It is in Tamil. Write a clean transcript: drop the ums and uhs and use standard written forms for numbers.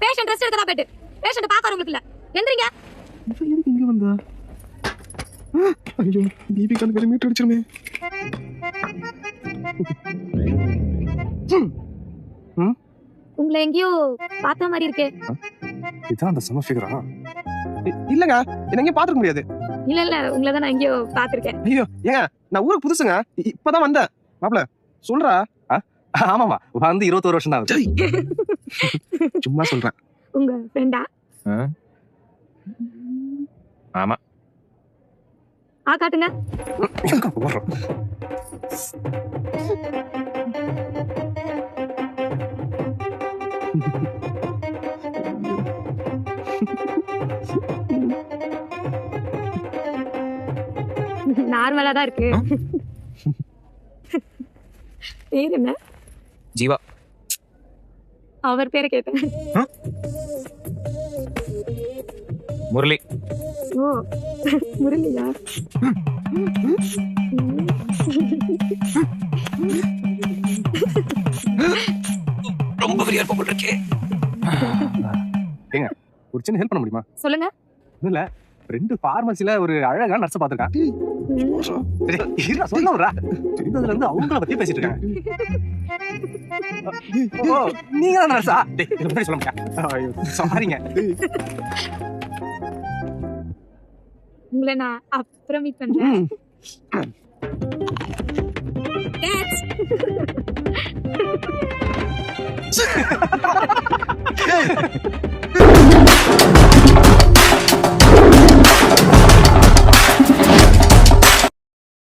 பேஷண்ட் ரெஸ்ட் எடுக்கறா பெட். பேஷண்ட் பாக்கறவங்களுக்கு இல்ல. எந்திரிங்க. இவ எதுக்கு இங்க வந்தா? ஐயோ, தீபிகா அந்த மீட்டர் அடிச்சிருமே. உங்களை எங்கேயோ பார்த்த மாதிரி இருக்கே. இதான் அந்த சம ஃபிகரா? இல்லங்க, என்ன எங்கேயும் பாத்துக்க முடியாது. இல்ல இல்ல, உங்களை தான் நான் எங்கேயோ பாத்திருக்கேன். ஐயோ ஏங்க, நான் ஊருக்கு புதுசுங்க, இப்பதான் வந்தேன். மாப்ள சொல்றா? ஆமாமா, வந்து 21 வருஷம் தான் ஆகுது. சும்மா சொல்றேன். உங்க ஃப்ரெண்டா? ஆமா. காட்டுங்க. நார்மலா தான் இருக்கு. பேர் என்ன? ஜீவா. அவர் பேரை கேட்டேன். முரளி. ஓ, முரளியா? ரொம்ப பெரிய இருப்ப போல இருக்கே. ஏங்க, ஒரு சின்ன ஹெல்ப் பண்ண முடியுமா? சொல்லுங்க. இல்ல, ரெண்டு பார்மசில ஒரு அழகான நர்ஸ் பாத்துருக்கேன். சொல்லுறா, இருந்ததுல இருந்து அவங்கள பத்தி பேசிட்டு இருக்காங்க. ஓ, நீங்க தான் நர்ஸா? இத பத்தி சொல்ல முடியாது. சாரிங்க. உங்களை நான் அப்புறம் மீட் பண்றேன். Dance.